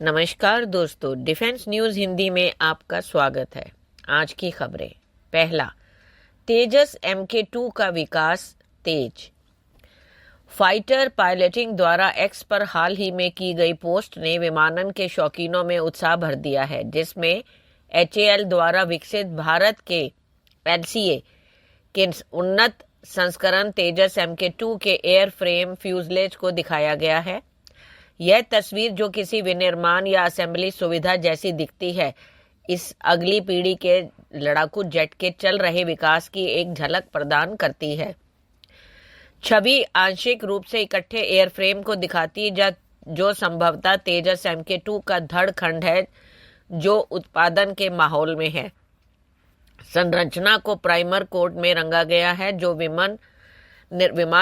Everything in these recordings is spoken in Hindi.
नमस्कार दोस्तों, डिफेंस न्यूज हिंदी में आपका स्वागत है। आज की खबरें। पहला, तेजस MK2 का विकास तेज। फाइटर पायलटिंग द्वारा एक्स पर हाल ही में की गई पोस्ट ने विमानन के शौकीनों में उत्साह भर दिया है, जिसमें HAL द्वारा विकसित भारत के LCA के उन्नत संस्करण तेजस MK2 के एयरफ्रेम फ्यूजलेज को दिखाया गया है। यह तस्वीर, जो किसी विनिर्माण या असेंबली सुविधा जैसी दिखती है, इस अगली पीढ़ी के लड़ाकू जेट के चल रहे विकास की एक झलक प्रदान करती है। छवि आंशिक रूप से इकट्ठे एयरफ्रेम को दिखाती है, जो संभवतः तेजस MK2 का धड़ खंड है, जो उत्पादन के माहौल में है। संरचना को प्राइमर कोट में रंगा गया है, जो विमान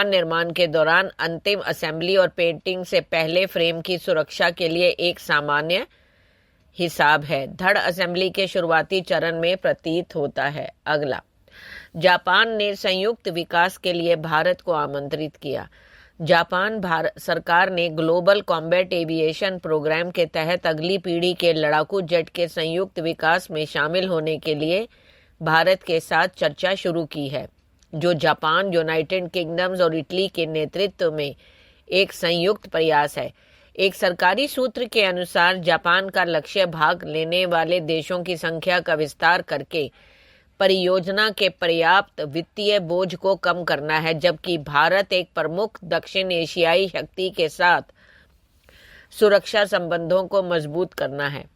निर्माण के दौरान अंतिम असेंबली और पेंटिंग से पहले फ्रेम की सुरक्षा के लिए एक सामान्य हिसाब है। धड़ असेंबली के शुरुआती चरण में प्रतीत होता है। अगला, जापान ने संयुक्त विकास के लिए भारत को आमंत्रित किया। जापान सरकार ने ग्लोबल कॉम्बैट एविएशन प्रोग्राम के तहत अगली पीढ़ी के लड़ाकू जेट के संयुक्त विकास में शामिल होने के लिए भारत के साथ चर्चा शुरू की है, जो जापान, यूनाइटेड किंगडम्स और इटली के नेतृत्व में एक संयुक्त प्रयास है। एक सरकारी सूत्र के अनुसार जापान का लक्ष्य भाग लेने वाले देशों की संख्या का विस्तार करके परियोजना के पर्याप्त वित्तीय बोझ को कम करना है, जबकि भारत एक प्रमुख दक्षिण एशियाई शक्ति के साथ सुरक्षा संबंधों को मजबूत करना है।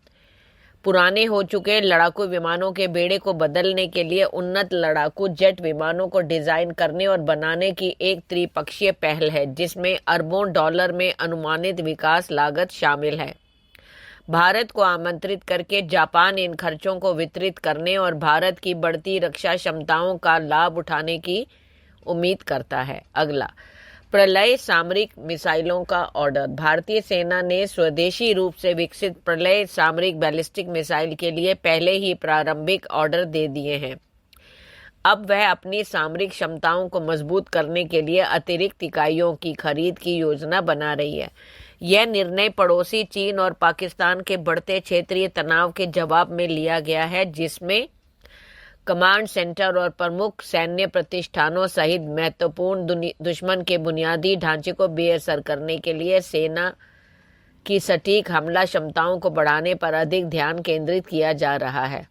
पुराने हो चुके लड़ाकू विमानों के बेड़े को बदलने के लिए उन्नत लड़ाकू जेट विमानों को डिजाइन करने और बनाने की एक त्रिपक्षीय पहल है, जिसमें अरबों डॉलर में अनुमानित विकास लागत शामिल है। भारत को आमंत्रित करके जापान इन खर्चों को वितरित करने और भारत की बढ़ती रक्षा क्षमताओं का लाभ उठाने की उम्मीद करता है। अगला, प्रलय सामरिक मिसाइलों का ऑर्डर। भारतीय सेना ने स्वदेशी रूप से विकसित प्रलय सामरिक बैलिस्टिक मिसाइल के लिए पहले ही प्रारंभिक ऑर्डर दे दिए हैं। अब वह अपनी सामरिक क्षमताओं को मजबूत करने के लिए अतिरिक्त इकाइयों की खरीद की योजना बना रही है। यह निर्णय पड़ोसी चीन और पाकिस्तान के बढ़ते क्षेत्रीय तनाव के जवाब में लिया गया है, जिसमें कमांड सेंटर और प्रमुख सैन्य प्रतिष्ठानों सहित महत्वपूर्ण दुश्मन के बुनियादी ढांचे को बेअसर करने के लिए सेना की सटीक हमला क्षमताओं को बढ़ाने पर अधिक ध्यान केंद्रित किया जा रहा है।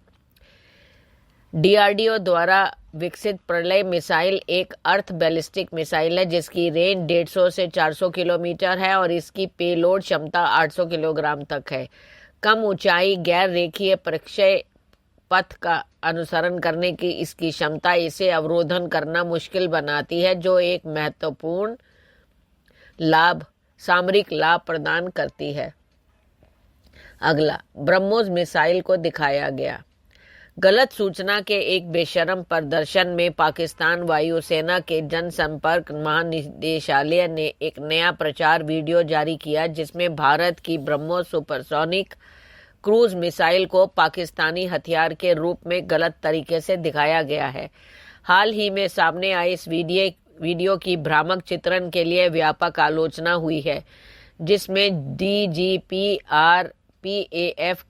DRDO द्वारा विकसित प्रलय मिसाइल एक अर्थ बैलिस्टिक मिसाइल है, जिसकी रेंज 150 से 400 किलोमीटर है और इसकी पेलोड क्षमता 800 किलोग्राम तक है। कम ऊंचाई, गैर रेखीय प्रक्षेपण पथ का अनुसरण करने की इसकी क्षमता इसे अवरोधन करना मुश्किल बनाती है, जो एक महत्वपूर्ण सामरिक लाभ प्रदान करती है। अगला, ब्रह्मोस मिसाइल को दिखाया गया। गलत सूचना के एक बेशरम प्रदर्शन में पाकिस्तान वायुसेना के जनसंपर्क महानिदेशालय ने एक नया प्रचार वीडियो जारी किया, जिसमें भारत की ब्रह्मोस सुपरसोनिक क्रूज मिसाइल को पाकिस्तानी हथियार के रूप में गलत तरीके से दिखाया गया है। हाल ही में सामने आए इस वीडियो की भ्रामक चित्रण के लिए व्यापक आलोचना हुई है, जिसमें DGPRPAF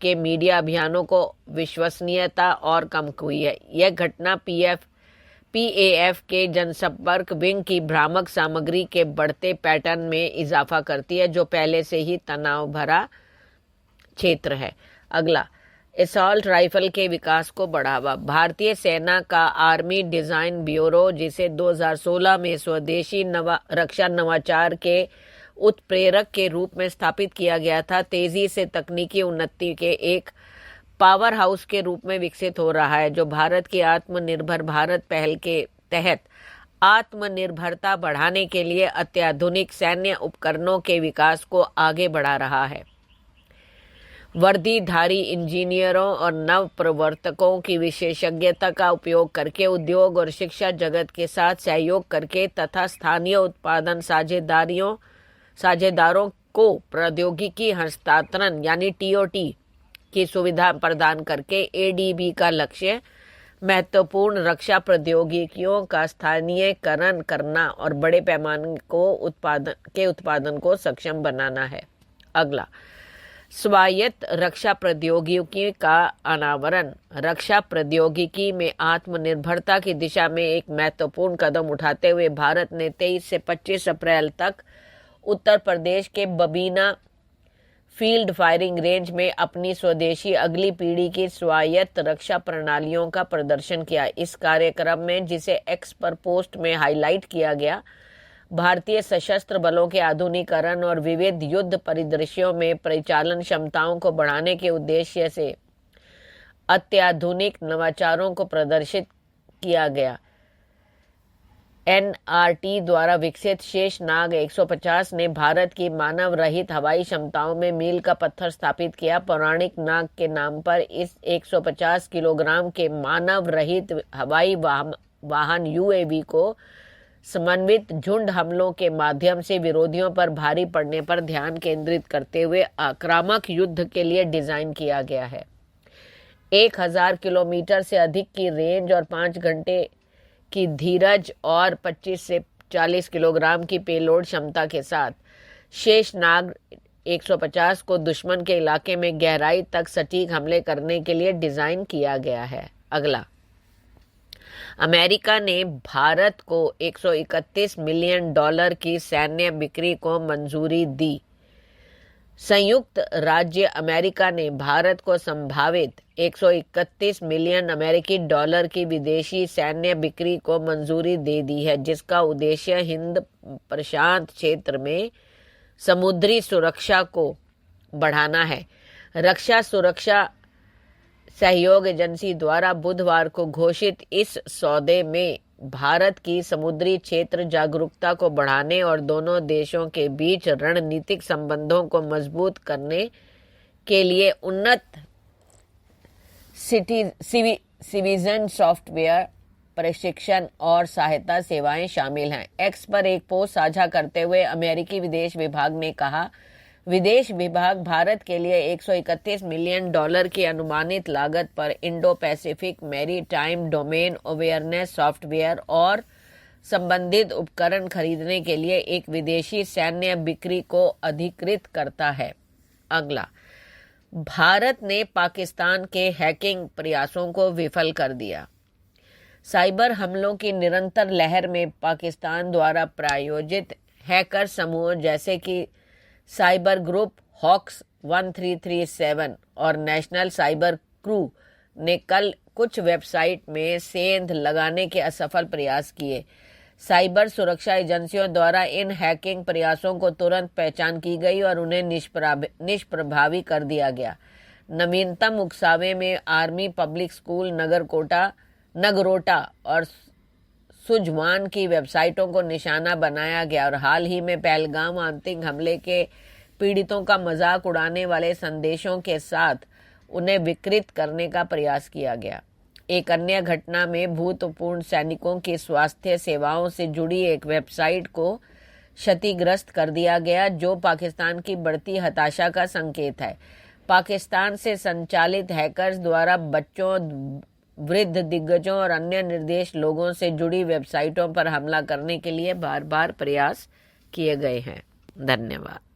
के मीडिया अभियानों को विश्वसनीयता और कम हुई है। यह घटना PAF के जनसंपर्क विंग की भ्रामक सामग्री के बढ़ते पैटर्न में इजाफा करती है, जो पहले से ही तनाव भरा क्षेत्र है। अगला, असॉल्ट राइफल के विकास को बढ़ावा। भारतीय सेना का आर्मी डिजाइन ब्यूरो, जिसे 2016 में स्वदेशी रक्षा नवाचार के उत्प्रेरक के रूप में स्थापित किया गया था, तेजी से तकनीकी उन्नति के एक पावर हाउस के रूप में विकसित हो रहा है, जो भारत की आत्मनिर्भर भारत पहल के तहत आत्मनिर्भरता बढ़ाने के लिए अत्याधुनिक सैन्य उपकरणों के विकास को आगे बढ़ा रहा है। वर्दीधारी इंजीनियरों और नव प्रवर्तकों की विशेषज्ञता का उपयोग करके उद्योग और शिक्षा जगत के साथ सहयोग करके तथा स्थानीय उत्पादन साझेदारों को प्रौद्योगिकी हस्तांतरण यानी TOT की सुविधा प्रदान करके ADB का लक्ष्य महत्वपूर्ण रक्षा प्रौद्योगिकियों का स्थानीयकरण करना और बड़े पैमाने को उत्पादन को सक्षम बनाना है। अगला, स्वायत्त रक्षा प्रौद्योगिकी का अनावरण रक्षा प्रौद्योगिकी में आत्मनिर्भरता की दिशा में एक महत्वपूर्ण कदम उठाते हुए भारत ने 23 से 25 अप्रैल तक उत्तर प्रदेश के बबीना फील्ड फायरिंग रेंज में अपनी स्वदेशी अगली पीढ़ी की स्वायत्त रक्षा प्रणालियों का प्रदर्शन किया। इस कार्यक्रम में, जिसे एक्स पर पोस्ट में हाईलाइट किया गया, भारतीय सशस्त्र बलों के आधुनिकीकरण और विविध युद्ध परिदृश्यों में परिचालन क्षमताओं को बढ़ाने के उद्देश्य से अत्याधुनिक नवाचारों को प्रदर्शित किया गया। एनआरटी द्वारा विकसित शेषनाग 150 ने भारत की मानव रहित हवाई क्षमताओं में मील का पत्थर स्थापित किया। पौराणिक नाग के नाम पर इस 150 किलोग्राम के मानव रहित हवाई वाहन यूएवी को समन्वित झुंड हमलों के माध्यम से विरोधियों पर भारी पड़ने पर ध्यान केंद्रित करते हुए आक्रामक युद्ध के लिए डिजाइन किया गया है। 1000 किलोमीटर से अधिक की रेंज और 5 घंटे की धीरज और 25 से 40 किलोग्राम की पेलोड क्षमता के साथ शेषनाग 150 को दुश्मन के इलाके में गहराई तक सटीक हमले करने के लिए डिजाइन किया गया है। अगला, अमेरिका ने भारत को $131 मिलियन की सैन्य बिक्री को मंजूरी दी। संयुक्त राज्य अमेरिका ने भारत को संभावित $131 मिलियन अमेरिकी डॉलर की विदेशी सैन्य बिक्री को मंजूरी दे दी है, जिसका उद्देश्य हिंद प्रशांत क्षेत्र में समुद्री सुरक्षा को बढ़ाना है। रक्षा सुरक्षा सहयोग एजेंसी द्वारा बुधवार को घोषित इस सौदे में भारत की समुद्री क्षेत्र जागरूकता को बढ़ाने और दोनों देशों के बीच रणनीतिक संबंधों को मजबूत करने के लिए उन्नत सिविजन सॉफ्टवेयर प्रशिक्षण और सहायता सेवाएं शामिल हैं। एक्स पर एक पोस्ट साझा करते हुए अमेरिकी विदेश विभाग ने कहा, विदेश विभाग भारत के लिए $131 मिलियन की अनुमानित लागत पर Indo Pacific maritime domain awareness software और संबंधित उपकरण खरीदने के लिए एक विदेशी सैन्य बिक्री को अधिकृत करता है। अगला, भारत ने पाकिस्तान के हैकिंग प्रयासों को विफल कर दिया। साइबर हमलों की निरंतर लहर में पाकिस्तान द्वारा प्रायोजित हैकर समूह जैसे कि साइबर ग्रुप हॉक्स 1337 और नेशनल साइबर क्रू ने कल कुछ वेबसाइट में सेंध लगाने के असफल प्रयास किए। साइबर सुरक्षा एजेंसियों द्वारा इन हैकिंग प्रयासों को तुरंत पहचान की गई और उन्हें निष्प्रभावी कर दिया गया। नवीनतम उकसावे में आर्मी पब्लिक स्कूल नगरोटा और सुजवान की वेबसाइटों को निशाना बनाया गया और हाल ही में पहलगाम आतंकी हमले के पीड़ितों का मजाक उड़ाने वाले संदेशों के साथ उन्हें विकृत करने का प्रयास किया गया। एक अन्य घटना में भूतपूर्व सैनिकों की स्वास्थ्य सेवाओं से जुड़ी एक वेबसाइट को क्षतिग्रस्त कर दिया गया, जो पाकिस्तान की बढ़ती हताशा का संकेत है। पाकिस्तान से संचालित हैकर्स द्वारा बच्चों, वृद्ध दिग्गजों और अन्य निर्देश लोगों से जुड़ी वेबसाइटों पर हमला करने के लिए बार बार प्रयास किए गए हैं। धन्यवाद।